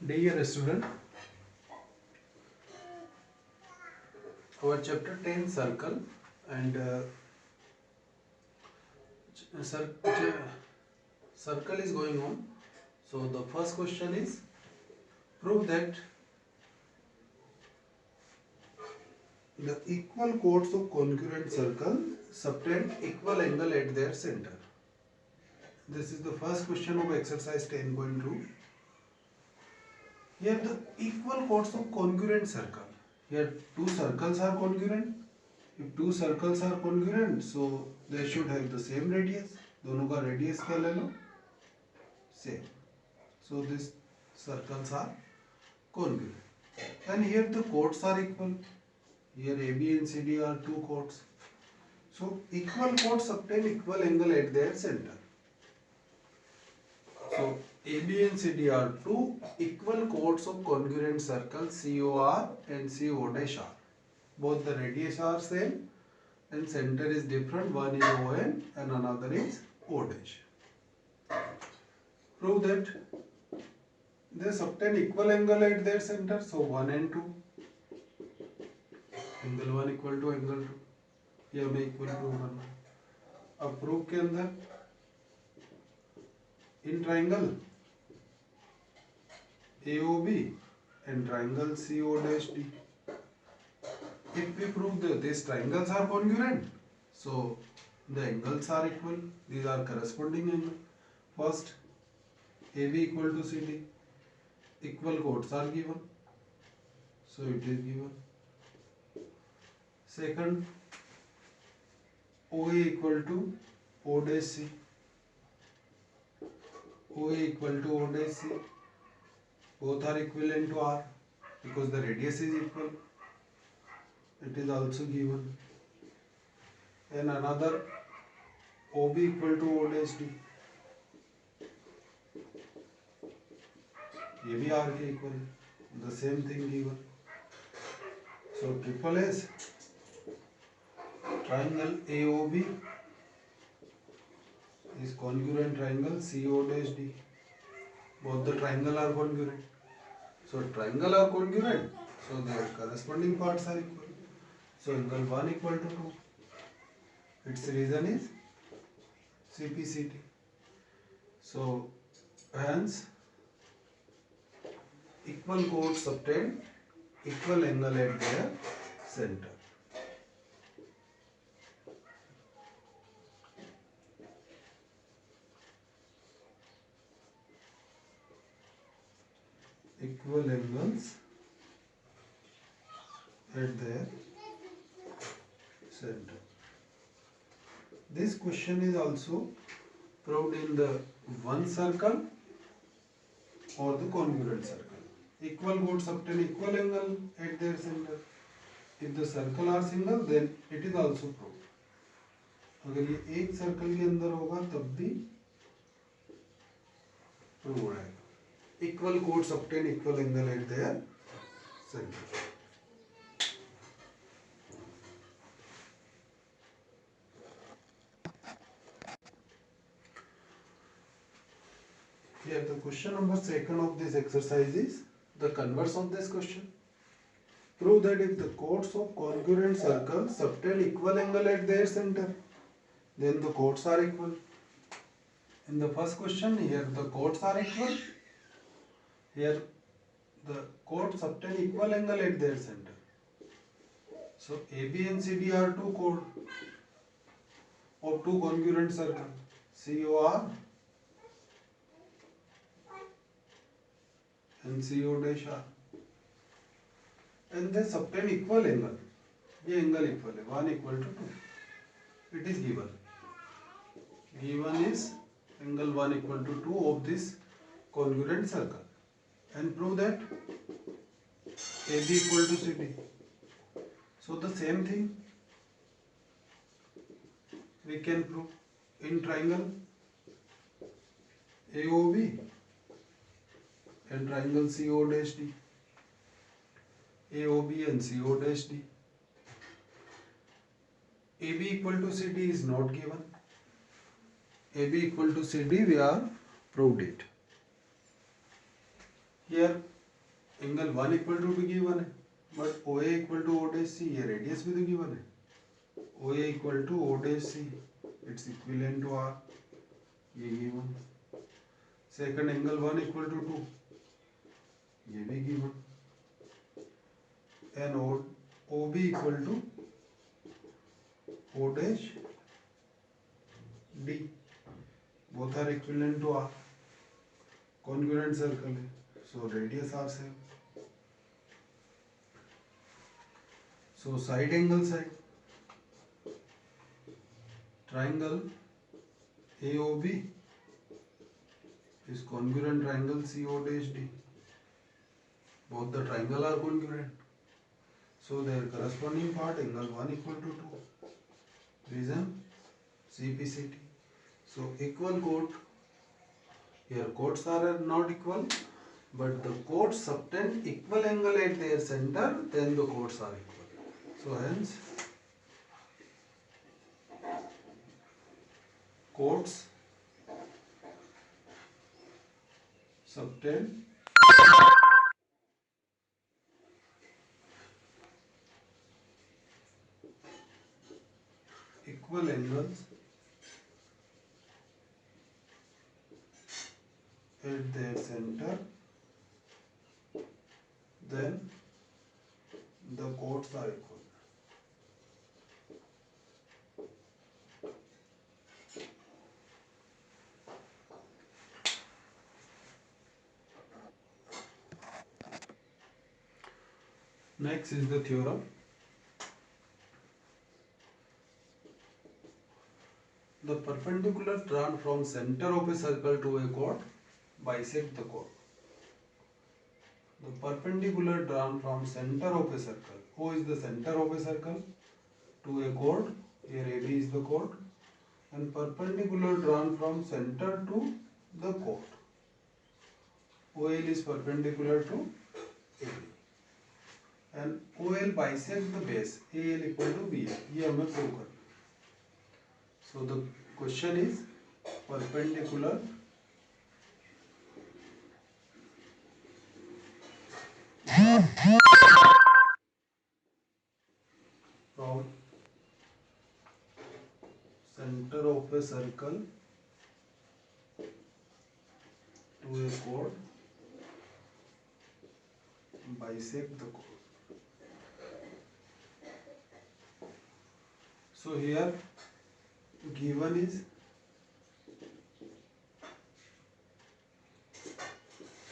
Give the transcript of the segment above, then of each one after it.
Dear student, our chapter 10 circle and cir- circle is going on. So the first question is prove that the equal chords of congruent circle subtend equal angle at their center. This is the first question of exercise 10.2. Here the equal chords of congruent circle. Here two circles are congruent. If two circles are congruent, so they should have the same radius. दोनों का radius क्या ले लो? Same. So these circles are congruent. And here the chords are equal. Here AB and CD are two chords. So equal chords obtain equal angle at their center. So AB and CD are two equal chords of congruent circles COR and CO dash R. Both the radius are same and center is different. One is ON and another is O dash. Prove that they obtain equal angle at their center. So 1 and 2. Angle 1 equal to angle 2. ये हमें equal prove करना है. अब proof के अंदर in triangle AOB and triangle CO dash D. If we prove that these triangles are congruent, so the angles are equal. These are corresponding angles. First, AB equal to CD. Equal chords are given. So it is given. Second, OA equal to O dash C. OA equal to O dash C. Both are equivalent to R because the radius is equal. It is also given. And another OB equal to O dash D. ये भी R के equal. The same thing given. So triple S, triangle AOB is congruent triangle CO dash D. Both the triangle are congruent. So triangle are congruent. So their corresponding parts are equal. So angle 1 equal to 2. Its reason is CPCT. So hence equal chords obtain equal angle at their center. Equal angles at their center. This question is also proved in the one circle or the congruent circle. Equal chords obtain equal angle at their center. If the circle are single, then it is also proved. अगर ये एक circle के अंदर होगा तब भी prove हो जाएगा. Equal chords obtain equal angle at their center. Here the question number second of this exercise is the converse of this question. Prove that if the chords of congruent circles obtain equal angle at their center, then the chords are equal. In the first question, here the chords are equal. Here the chords obtain equal angle at their center. So AB and CD are two chords of two congruent circles, COR and CO dash R. And they obtain equal angle. ये angle equal है, 1 equal to 2. It is given. Given is angle 1 equal to 2 of this congruent circle. And prove that AB equal to CD. So the same thing we can prove in triangle AOB and triangle CO dash D. AOB and CO dash D. AB equal to CD is not given. AB equal to CD we are proved it. Here angle 1 equal to भी given है, but O A equal to O dash C, ये radius भी तो given है, O A equal to O dash C, it's equivalent to R, ये given. Second angle 1 equal to 2, ये भी given, and O B equal to O dash D, both are equivalent to R, congruent circle है, so radius are same. So side angle side, triangle AOB is congruent triangle CO dash D. Both the triangle are congruent. So their corresponding part angle 1 equal to 2. Reason CPCT. So equal chord. Here chords are not equal, but the chords subtend equal angle at their center, then the chords are equal. So hence chords subtend equal angles at their center, then the chords are equal. Next is the theorem. The perpendicular drawn from center of a circle to a chord bisect the chord. The perpendicular drawn from center of a circle, O is the center of a circle, to a chord, here AB is the chord, and perpendicular drawn from center to the chord. OL is perpendicular to AB. And OL bisect the base, AL equal to BL. ये हमें prove करना है. So the question is perpendicular from center of a circle to a chord bisect the chord. So here given is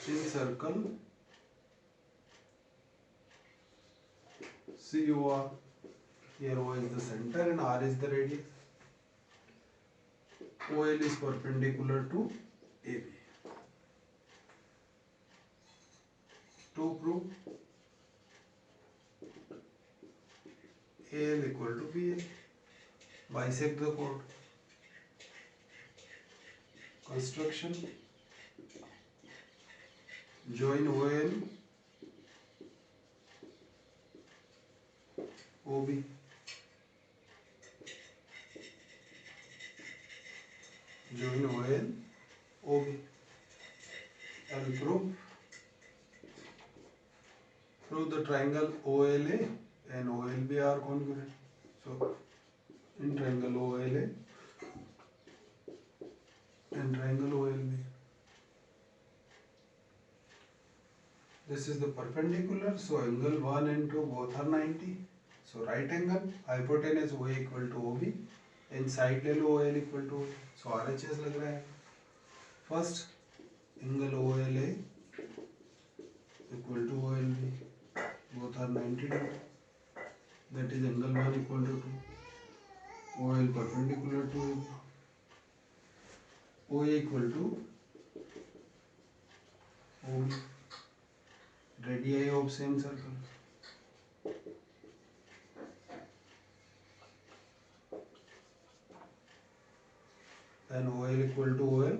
in circle COR, here O is the center and R is the radius. OL is perpendicular to AB. To prove AL equal to BL, bisect the chord. Construction, join OL, OB. Join OL, OB. And prove the triangle OLA and OLB are congruent. So in triangle OLA and triangle OLB, this is the perpendicular, so angle 1 and 2 both are 90. So right angle, hypotenuse OA equal to OB and side ले लो OL equal to OA. So RHS लग रहा है. First angle OLA equal to OLB, both are 90 degree. That is angle 1 equal to 2. OL perpendicular to OB. OA equal to OB. Radii of same circle. Then OL equal to OL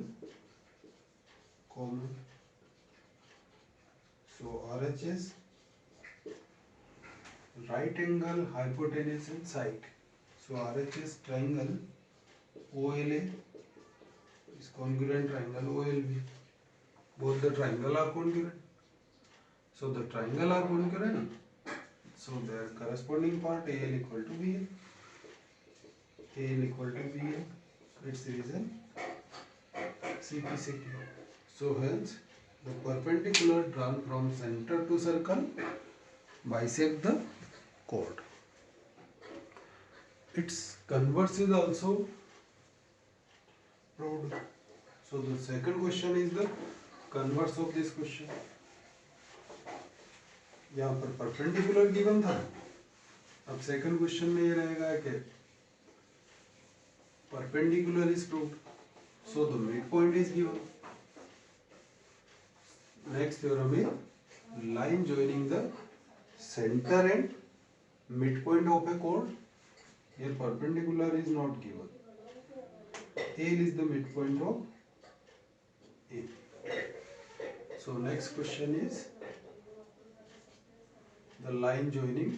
common. So RHS, right angle, hypotenuse and side. So RHS triangle OLA is congruent triangle OLB. Both the triangle are congruent. So the triangle are congruent. So their corresponding part AL equal to BL. AL equal to BL. Its reason CPCT. So hence the perpendicular drawn from center to circle bisect the chord. Its converse is also proved. So the second question is the converse of this question. यहाँ पर perpendicular given था. अब second question में ये रहेगा कि perpendicular is proved, so the mid point is given. Next theorem is line joining the centre and mid point of A chord. Here perpendicular is not given. AL is the midpoint of A. So next question is the line joining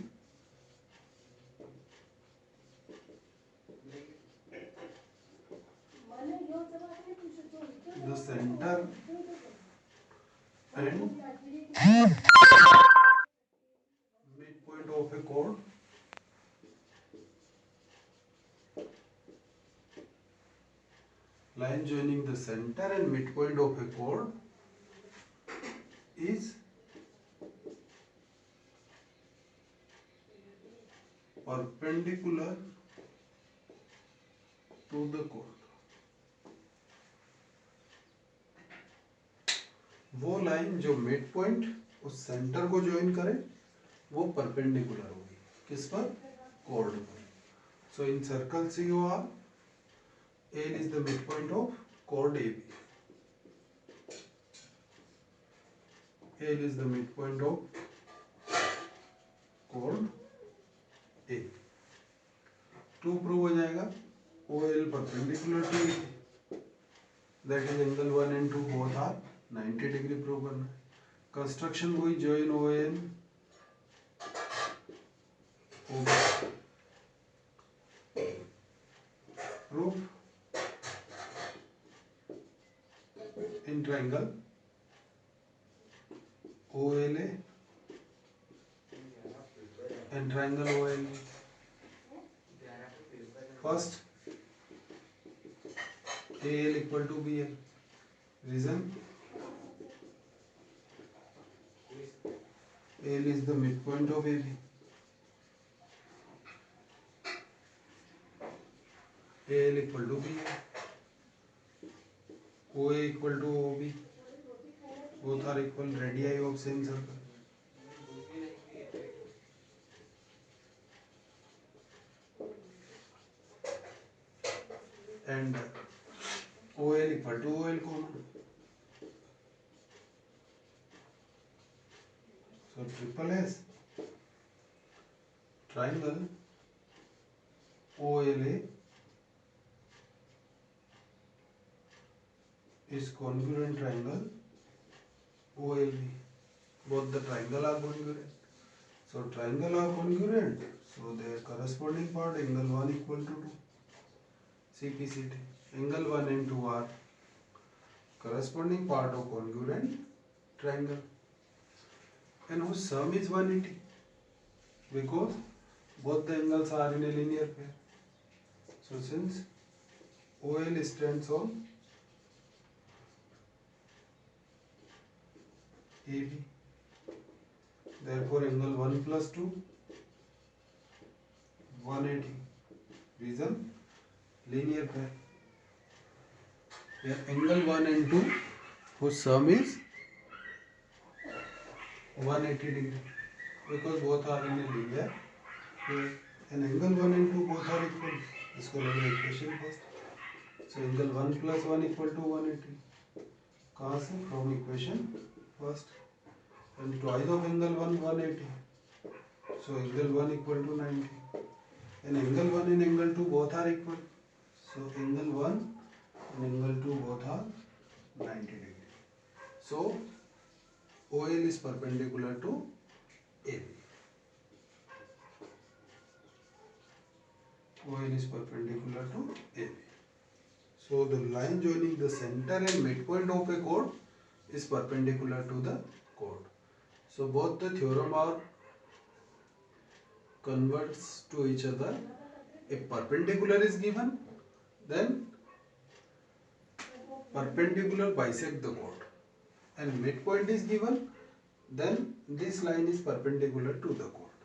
the center and midpoint of a chord. Line joining the center and midpoint of a chord is perpendicular to the chord. वो line जो mid point उस centre को join करे वो perpendicular होगी. किस पर? chord पर. So in circle COR, AL is the midpoint of chord AB. AL is the midpoint of chord A. 2 prove हो जाएगा. OL perpendicular to AB. That is angle 1 and 2 both are 90 degree prove करना है. Construction वही join ON OB. Proof in triangle OLA and triangle OLB. First, AL equal to BL. Reason? AL is the midpoint of AB. AL equal to BL. OA equal to OB. Both are equal radii of same circle. And OL equal to OL common. So triple S triangle OLA is congruent triangle OLB. Both the triangle are congruent. So triangle are congruent. So their corresponding part angle 1 equal to 2. CPCT. Angle 1 and 2 are corresponding part of congruent triangle. And whose sum is 180. Because both the angles are in a linear pair. So since OL stands on AB, therefore angle 1 plus 2 180. Reason? Linear pair. Here angle 1 and 2 whose sum is 180 degree because both are in a linear pair. And angle 1 and 2 both are equal. इसको लेंगे equation first. So angle 1 plus 1 equal to 180. कहाँ से? From equation first. And twice of angle 1 180. So angle 1 equal to 90. And angle 1 and angle 2 both are equal. So angle 1 and angle 2 both are 90 degree. So OL is perpendicular to AB. OL is perpendicular to AB. So the line joining the center and midpoint of a chord is perpendicular to the chord. So both the theorem are converge to each other. If perpendicular is given, then perpendicular bisect the chord, and midpoint is given, then this line is perpendicular to the chord.